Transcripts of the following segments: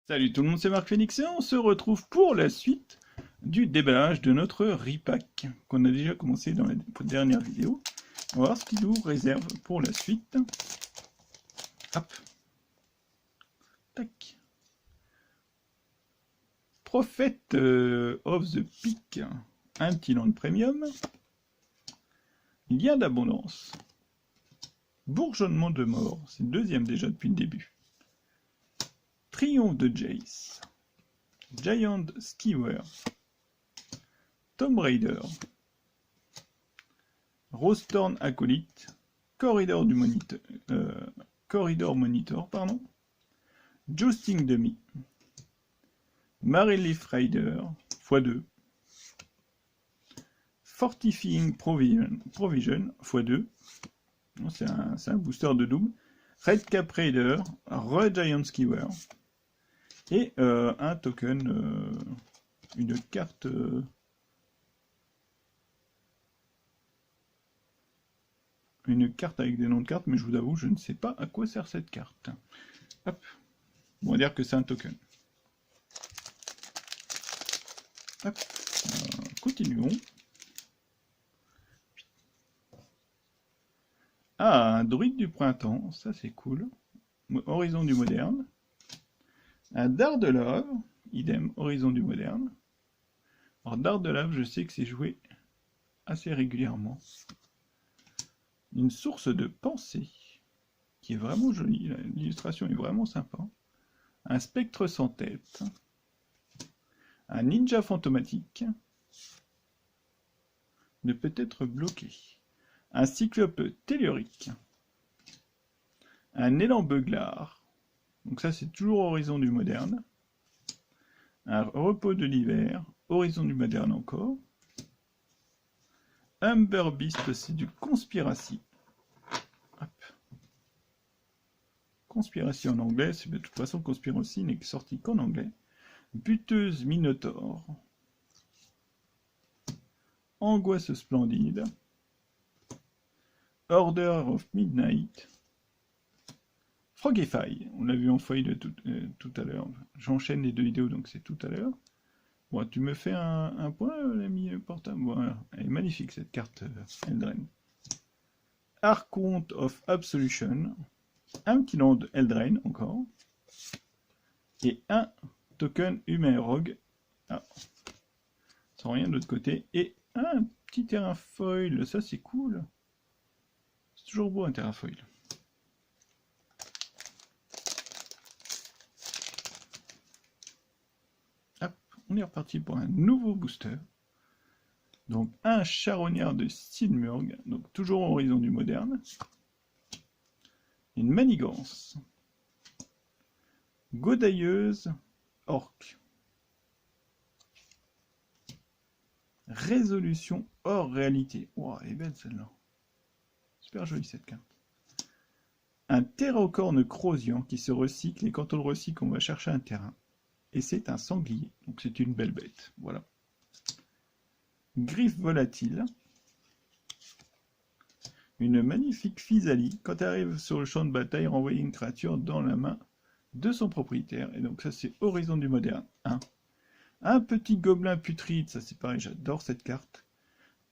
Salut tout le monde, c'est Marc Phoenix et on se retrouve pour la suite du déballage de notre repack qu'on a déjà commencé dans la dernière vidéo. On va voir ce qu'il nous réserve pour la suite. Hop. Tac. Prophet of the Peak, un petit land premium. Lien d'abondance. Bourgeonnement de mort, c'est le deuxième déjà depuis le début. Triomphe de Jace. Giant Skewer. Tomb Raider. Rosethorn Acolyte. Corridor Monitor, pardon. Jousting Dummy. Maryleaf Rider x2. Fortifying Provision x2. C'est un booster de double. Red Cap Raider, Giant Skewer. Et un token, une carte... une carte avec des noms de cartes, mais je vous avoue, je ne sais pas à quoi sert cette carte. Hop. On va dire que c'est un token. Hop. Continuons. Ah, un druide du printemps, ça c'est cool. Horizon du moderne. Un dard de lave, idem, horizon du moderne. Alors dard de lave, je sais que c'est joué assez régulièrement. Une source de pensée, qui est vraiment jolie, l'illustration est vraiment sympa. Un spectre sans tête. Un ninja fantomatique. Ne peut être bloqué. Un cyclope tellurique. Un élan beuglard. Donc ça c'est toujours horizon du moderne. Un repos de l'hiver. Horizon du moderne encore. Humber Beast, c'est du conspiracy. Hop. Conspiracy en anglais, c'est de toute façon conspiracy n'est sorti qu'en anglais. Buteuse Minotaur. Angoisse splendide. Order of Midnight. Frogify, on l'a vu en feuille de tout à l'heure. J'enchaîne les deux vidéos, donc c'est tout à l'heure. Bon, tu me fais un point, l'ami portable. Voilà, elle est magnifique cette carte Eldraine. Archonte of Absolution. Un petit land Eldraine encore. Et un token humain rogue. Ah. Sans rien de l'autre côté. Et un petit terrain foil, ça c'est cool. C'est toujours beau un terrain foil. Hop, on est reparti pour un nouveau booster. Donc un charognard de Silmurg, donc toujours horizon du moderne. Une manigance. Godailleuse orque. Résolution hors réalité. Wow, elle est belle celle-là. Super jolie cette carte. Un terracorne crosian qui se recycle et quand on le recycle, on va chercher un terrain. Et c'est un sanglier, donc c'est une belle bête. Voilà. Griffe volatile. Une magnifique physalie. Quand elle arrive sur le champ de bataille, renvoyer une créature dans la main de son propriétaire. Et donc ça c'est horizon du moderne 1. Un petit gobelin putride, ça c'est pareil, j'adore cette carte.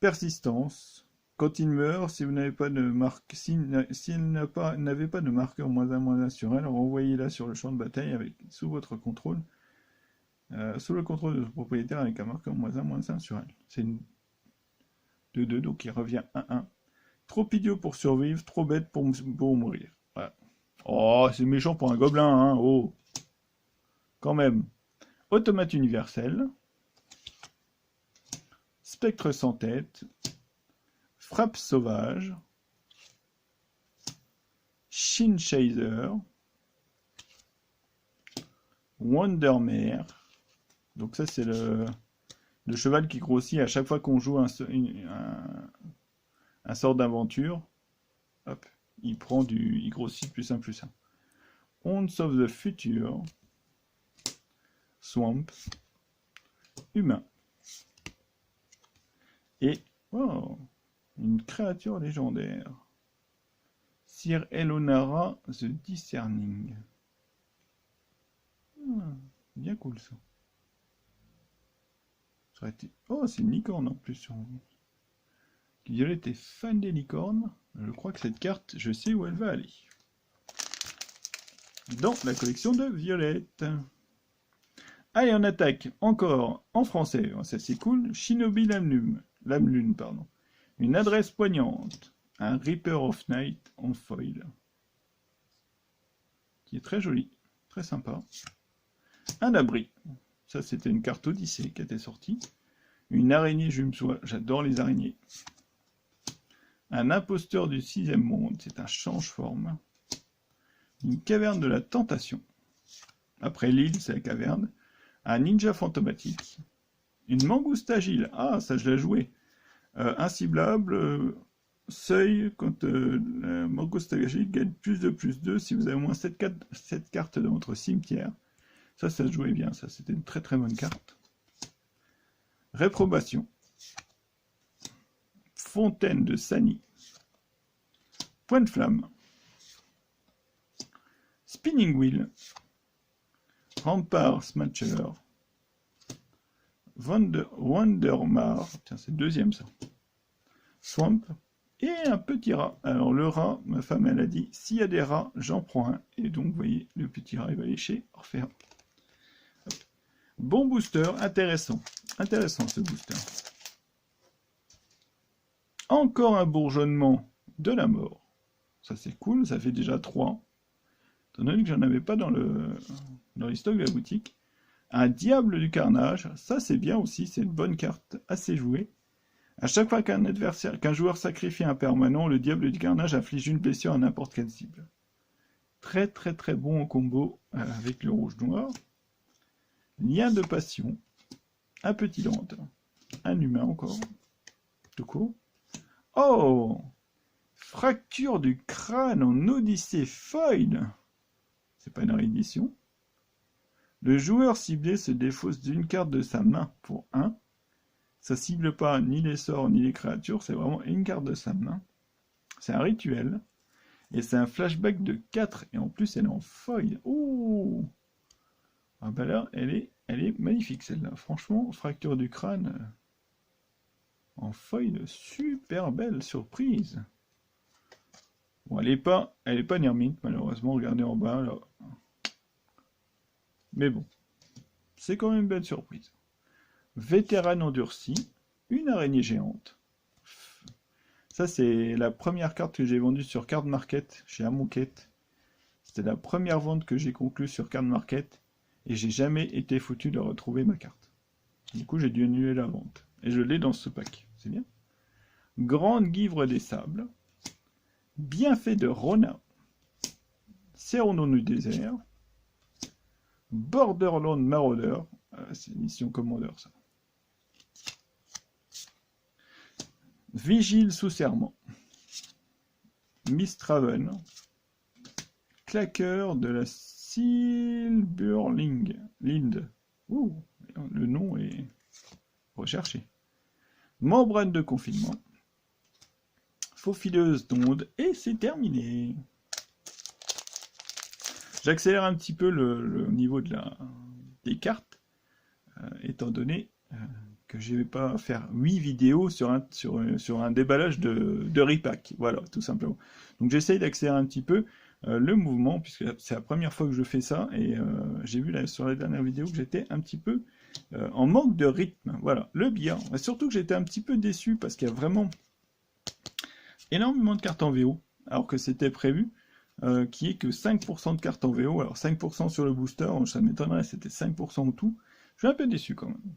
Persistance. Quand il meurt, si vous n'avez pas de marque, s'il n'avait pas de marqueur -1/-1 sur elle, renvoyez-la sur le champ de bataille sous votre contrôle. Sous le contrôle de son propriétaire avec un marqueur -1/-1 sur elle. C'est une 2/2, donc il revient 1/1. Trop idiot pour survivre, trop bête pour mourir. Voilà. Oh, c'est méchant pour un gobelin, hein, oh. Quand même. Automate universel. Spectre sans tête. Frappe sauvage. Shin Chaser. Wondermare. Donc ça c'est le cheval qui grossit à chaque fois qu'on joue un sort d'aventure. Hop, il grossit plus 1 plus 1. Once of the Future. Swamp. Humain. Et oh, une créature légendaire. Sir Elonara the Discerning. Bien cool ça. Ça aurait été... Oh, c'est une licorne en plus sur... Violette est fan des licornes. Je crois que cette carte, je sais où elle va aller. Dans la collection de Violette. Allez, on attaque encore en français. Ça c'est cool. Shinobi Lame-Lune, pardon. Une adresse poignante. Un Reaper of Night en foil. Qui est très joli. Très sympa. Un abri. Ça c'était une carte Odyssée qui était sortie. Une araignée jume-soie. J'adore les araignées. Un imposteur du 6e monde, c'est un change-forme. Une caverne de la tentation. Après l'île, c'est la caverne. Un ninja fantomatique. Une mangouste agile. Ah, ça je l'ai joué. Inciblable. Seuil, quand la mangouste agile gagne +2/+2 si vous avez au moins 7 cartes dans votre cimetière. Ça se jouait bien. Ça, c'était une très très bonne carte. Réprobation. Fontaine de Sani. Point de flamme. Spinning Wheel. Rampart Smatcher. Wondermar. Tiens, c'est le deuxième ça. Swamp. Et un petit rat. Alors le rat, ma femme elle a dit, s'il y a des rats, j'en prends un. Et donc vous voyez, le petit rat il va lécher. Refaire. Bon booster, intéressant. Intéressant ce booster. Encore un bourgeonnement de la mort. Ça c'est cool, ça fait déjà 3. Étant donné que j'en avais pas dans les stocks de la boutique. Un diable du carnage, ça c'est bien aussi, c'est une bonne carte, assez jouée. À chaque fois qu'un joueur sacrifie un permanent, le diable du carnage inflige une blessure à n'importe quelle cible. Très très très bon en combo avec le rouge-noir. Lien de passion. Un petit lente. Un humain encore. Tout court. Oh! Fracture du crâne en Odyssée foil. C'est pas une réédition. Le joueur ciblé se défausse d'une carte de sa main pour 1. Ça cible pas ni les sorts ni les créatures, c'est vraiment une carte de sa main. C'est un rituel. Et c'est un flashback de 4. Et en plus, elle est en foil. Ouh! Ah bah là, elle est magnifique celle-là. Franchement, fracture du crâne en foil, super belle surprise. Bon, elle est pas Nirmint, malheureusement. Regardez en bas là. Mais bon, c'est quand même une belle surprise. Vétéran endurci, une araignée géante. Ça, c'est la première carte que j'ai vendue sur Card Market chez Amonkhet. C'était la première vente que j'ai conclue sur Card Market et j'ai jamais été foutu de retrouver ma carte. Du coup, j'ai dû annuler la vente. Et je l'ai dans ce pack. C'est bien. Grande Guivre des Sables. Bienfait de Rona. Serrons du désert. Borderland Marauder. C'est mission commandeur, ça. Vigile sous serment. Mistraven. Claqueur de la Silberling. Lind. Ouh, le nom est recherché. Membrane de confinement. Faufileuse d'onde. Et c'est terminé. J'accélère un petit peu le niveau des cartes, étant donné que je ne vais pas faire 8 vidéos sur un déballage de repack. Voilà, tout simplement. Donc j'essaye d'accélérer un petit peu le mouvement, puisque c'est la première fois que je fais ça, et j'ai vu sur la dernière vidéo que j'étais un petit peu en manque de rythme. Voilà, le bien. Et surtout que j'étais un petit peu déçu, parce qu'il y a vraiment énormément de cartes en VO, alors que c'était prévu. Qui est que 5% de cartes en VO, alors 5% sur le booster, ça m'étonnerait, c'était 5% en tout. Je suis un peu déçu quand même.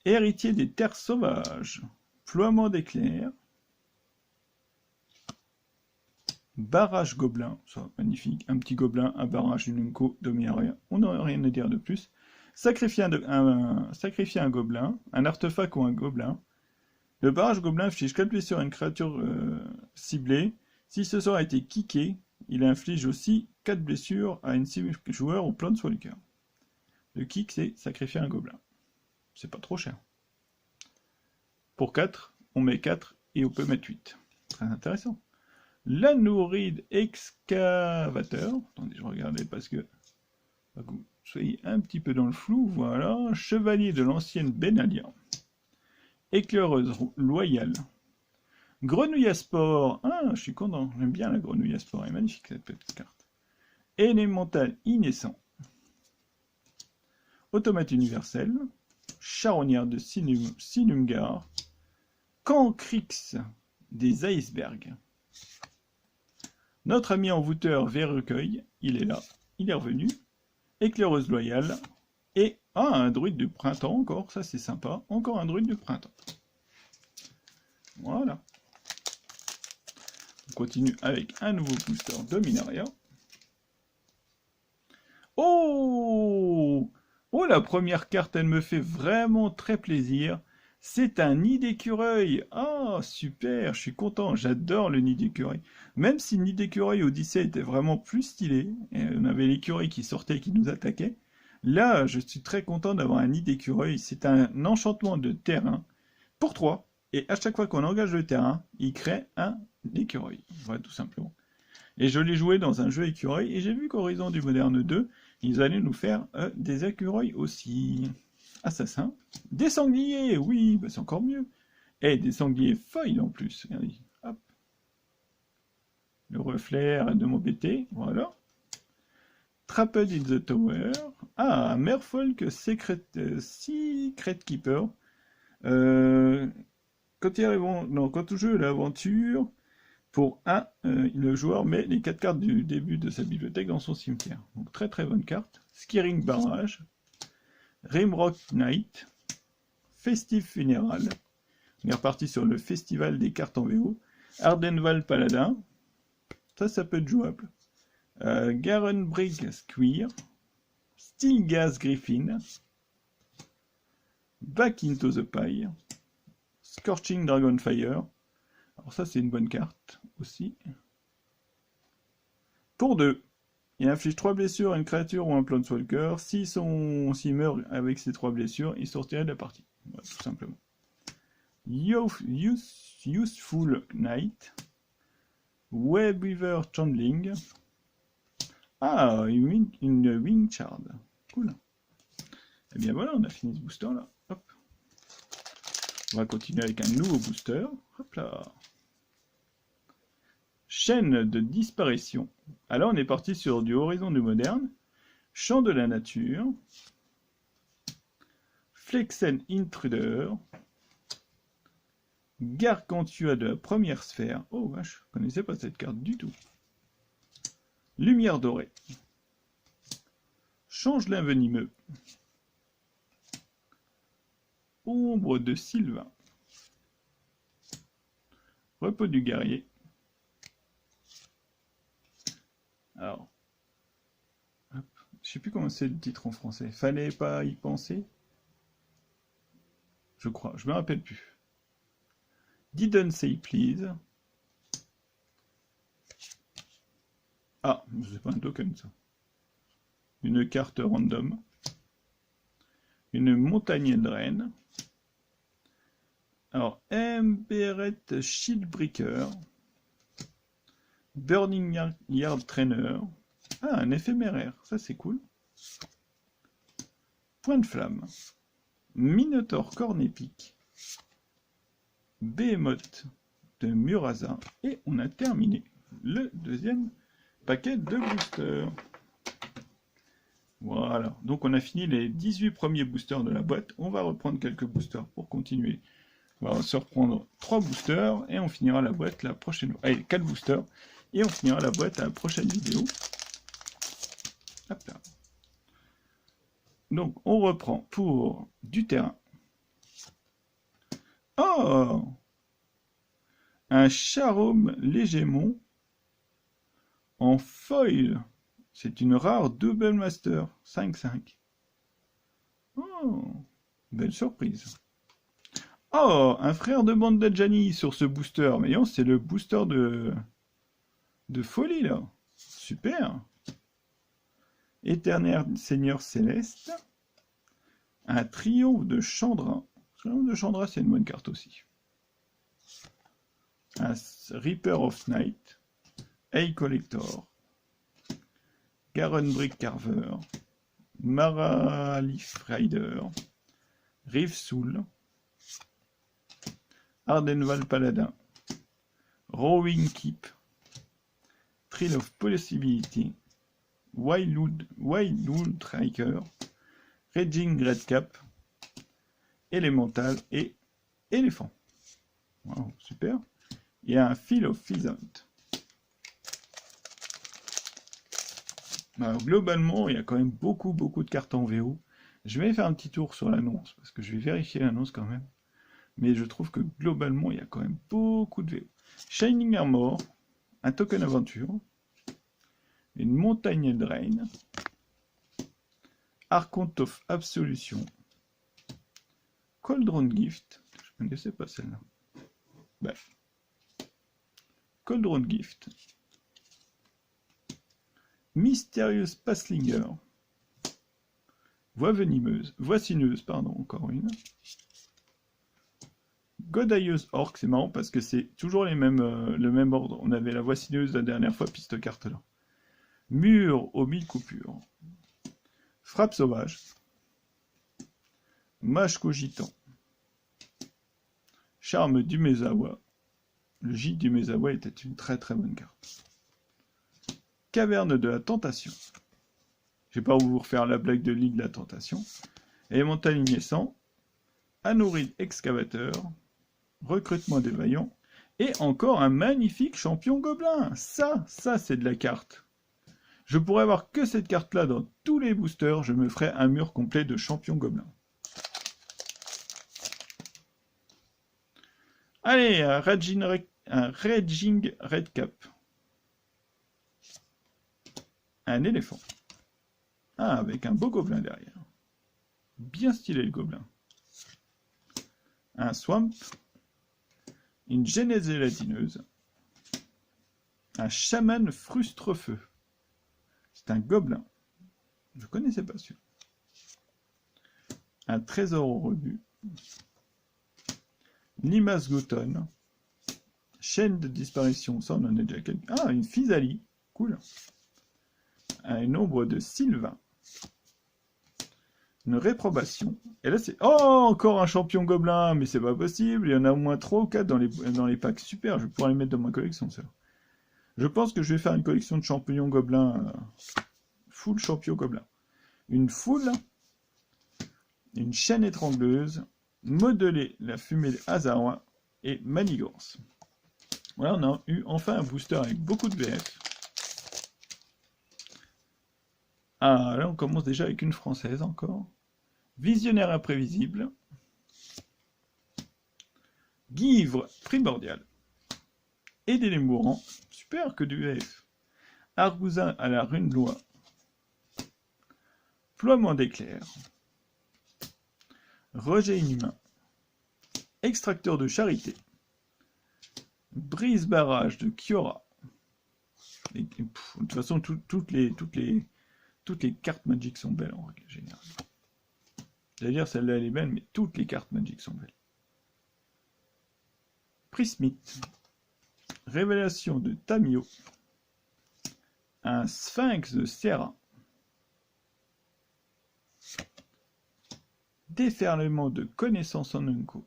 Héritier des terres sauvages, ploiement d'éclairs, barrage gobelin, ça magnifique, un petit gobelin, un barrage, une unco, Dominaria, on n'aurait rien à dire de plus. Sacrifier un gobelin, un artefact ou un gobelin. Le barrage gobelin inflige 4 blessures à une créature ciblée. Si ce sort a été kické, il inflige aussi 4 blessures à une cible joueur ou plante sur le cœur. Le kick, c'est sacrifier un gobelin. C'est pas trop cher. Pour 4, on met 4 et on peut mettre 8. Très intéressant. L'Anouride Excavateur. Attendez, je regardais parce que soyez un petit peu dans le flou, voilà. Chevalier de l'ancienne Benalia. Éclaireuse loyale. Grenouille à sport. Ah, je suis content, j'aime bien la grenouille à sport, elle est magnifique cette petite carte. Élémental innaissant. Automate universel. Charognard de Silumgar. Cancrix des icebergs. Notre ami envoûteur Verrecueil, il est là, il est revenu. Éclaireuse loyale. Et un druide de printemps encore, ça c'est sympa. Encore un druide de printemps. Voilà. On continue avec un nouveau booster Dominaria. Oh! Oh, la première carte, elle me fait vraiment très plaisir. C'est un nid d'écureuil. Ah, super, je suis content, j'adore le nid d'écureuil. Même si le nid d'écureuil Odyssée était vraiment plus stylé, et on avait l'écureuil qui sortait et qui nous attaquait, là, je suis très content d'avoir un nid d'écureuil. C'est un enchantement de terrain pour 3. Et à chaque fois qu'on engage le terrain, il crée un écureuil. Voilà, tout simplement. Et je l'ai joué dans un jeu écureuil, et j'ai vu qu'Horizon du Moderne 2, ils allaient nous faire des écureuils aussi. Assassin. Des sangliers, oui, bah c'est encore mieux. Et des sangliers foils en plus. Regardez, hop. Le reflet, arrête de m'embêter, voilà. Trapped in the Tower. Ah, Merfolk Secret Keeper. Quand tu joues l'aventure, pour 1, le joueur met les 4 cartes du début de sa bibliothèque dans son cimetière. Donc très très bonne carte. Skiring Barrage. Rimrock Knight. Festive Funeral. On est reparti sur le festival des cartes en VO. Ardenval Paladin. Ça peut être jouable. Garenbrig Squire. Steelgas Griffin. Back into the Pie. Scorching Dragonfire. Alors ça c'est une bonne carte aussi. Pour 2, il inflige 3 blessures à une créature ou un Planeswalker. S'il meurt avec ces 3 blessures, il sortirait de la partie. Voilà, tout simplement. Useful Knight. Webweaver Chandling. Ah, une Wing Shard. Cool. Et bien voilà, on a fini ce booster là. Hop. On va continuer avec un nouveau booster. Hop là. Chaîne de disparition. Alors on est parti sur du Horizon du Moderne. Champ de la nature. Flexen Intruder. Gargantua de la première sphère. Oh vache, je connaissais pas cette carte du tout. Lumière dorée. Changelin venimeux. Ombre de Sylvain. Repos du guerrier. Alors, hop, je sais plus comment c'est le titre en français. Fallait pas y penser. Je crois, je me rappelle plus. Didn't say please. Ah, c'est pas un token ça. Une carte random. Une montagne de Rennes. Alors, Emberet Shieldbreaker. Burning Yard Trainer. Ah, un éphémère, ça c'est cool. Point de flamme. Minotaur Corne épique. Behemoth de Murasa. Et on a terminé le deuxième paquet de boosters. Voilà, donc on a fini les 18 premiers boosters de la boîte. On va reprendre quelques boosters pour continuer. On va se reprendre 3 boosters et on finira la boîte la prochaine fois. Allez, 4 boosters et on finira la boîte à la prochaine vidéo. Hop là. Donc on reprend pour du terrain. Oh! Un Charome Légémon en foil. C'est une rare Double Master 5/5. Oh, belle surprise. Oh, un frère de bande d'Adjani sur ce booster. Mais non, c'est le booster de folie là. Super. Éternel Seigneur Céleste. Un triomphe de Chandra. Triomphe de Chandra, c'est une bonne carte aussi. Un Reaper of Night. A Collector. Garenbrick Carver. Maralif Rider, Rive Soul, Ardenval Paladin, Rowing Keep, Thrill of Possibility, Wildwood Striker, Raging Redcap, Elemental et Éléphant. Wow, super. Il y a un Feel of Pheasant. Alors, globalement, il y a quand même beaucoup de cartes en VO. Je vais faire un petit tour sur l'annonce, parce que je vais vérifier l'annonce quand même. Mais je trouve que globalement, il y a quand même beaucoup de VO. Shining Armor, un token aventure, une montagne drain, Archon of Absolution, Cauldron Gift, je ne connaissais pas celle-là. Bref. Cauldron Gift, Mysterious Passlinger, Voicineuse, pardon, encore une. Godailleuse Orc, c'est marrant parce que c'est toujours le même ordre. On avait la Voicineuse la dernière fois, puis cette carte-là. Mur aux 1000 coupures. Frappe sauvage. Mage cogitant. Charme du Mezawa. Le J du Mezawa était une très bonne carte. Caverne de la Tentation. Je ne vais pas vous refaire la blague de l'île de la Tentation. Élémental Ignescent. Anoride Excavateur. Recrutement des vaillants. Et encore un magnifique champion gobelin. Ça c'est de la carte. Je pourrais avoir que cette carte-là dans tous les boosters. Je me ferais un mur complet de champions gobelins. Allez, un Raging Redcap. Un éléphant. Ah, avec un beau gobelin derrière. Bien stylé le gobelin. Un Swamp. Une Genèse gélatineuse. Un Chaman Frustre-Feu. C'est un gobelin. Je connaissais pas celui-là. Un Trésor au rebut. Limace Goton. Chaîne de disparition. Ça, on en a déjà quelques. Ah, une Physalie. Cool. Un ombre de Sylvain. Une réprobation. Et là, c'est... Oh, encore un champion gobelin. Mais c'est pas possible. Il y en a au moins 3 ou 4 dans les packs. Super, je vais pouvoir les mettre dans ma collection, ça. Je pense que je vais faire une collection de champignons gobelins. Full champion gobelin. Une foule. Une chaîne étrangleuse. Modeler la fumée de Hazaroin. Et manigance. Voilà, on a eu enfin un booster avec beaucoup de VF. Ah, là, on commence déjà avec une française encore. Visionnaire imprévisible. Guivre primordial. Aider les mourants. Super, que du VF. Argousin à la rune loi. Ploiement d'éclair. Rejet inhumain. Extracteur de charité. Brise barrage de Kiora. De toute façon, toutes les cartes Magic sont belles en règle générale. C'est-à-dire, celle-là, elle est belle, mais toutes les cartes Magic sont belles. Prismite. Révélation de Tamio. Un Sphinx de Sierra. Déferlement de connaissances en Unco.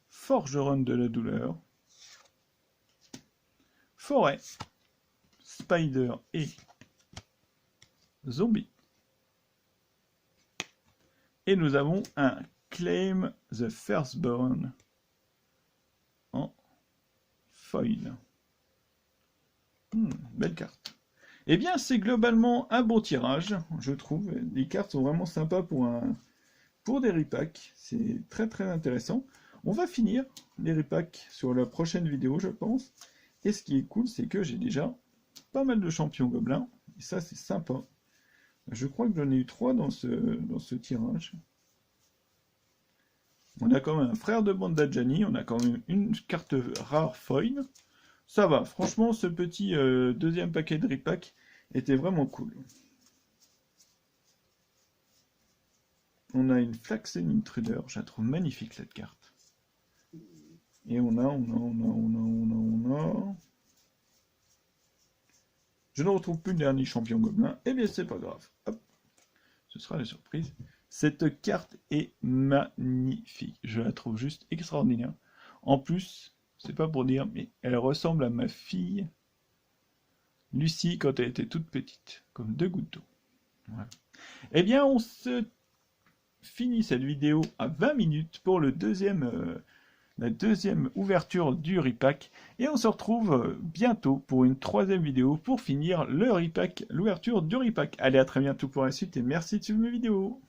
Forgeron de la douleur. Forêt. Spider et Zombie. Et nous avons un Claim the Firstborn en foil. Belle carte. Eh bien, c'est globalement un bon tirage, je trouve. Les cartes sont vraiment sympas pour des repacks. C'est très intéressant. On va finir les repacks sur la prochaine vidéo, je pense. Et ce qui est cool, c'est que j'ai déjà pas mal de champions gobelins. Et ça, c'est sympa. Je crois que j'en ai eu 3 dans ce tirage. On a quand même un frère de bande d'Adjani. On a quand même une carte rare foil. Ça va. Franchement, ce petit deuxième paquet de repack était vraiment cool. On a une Flaxen Intruder. Je la trouve magnifique, cette carte. Et on a... Je ne retrouve plus le dernier champion gobelin. Eh bien, c'est pas grave. Hop. Ce sera la surprise. Cette carte est magnifique. Je la trouve juste extraordinaire. En plus, c'est pas pour dire, mais elle ressemble à ma fille Lucie quand elle était toute petite, comme 2 gouttes d'eau. Voilà. Eh bien, on se finit cette vidéo à 20 minutes pour la deuxième ouverture du repack. Et on se retrouve bientôt pour une 3e vidéo pour finir le repack, l'ouverture du repack. Allez, à très bientôt pour la suite et merci de suivre mes vidéos.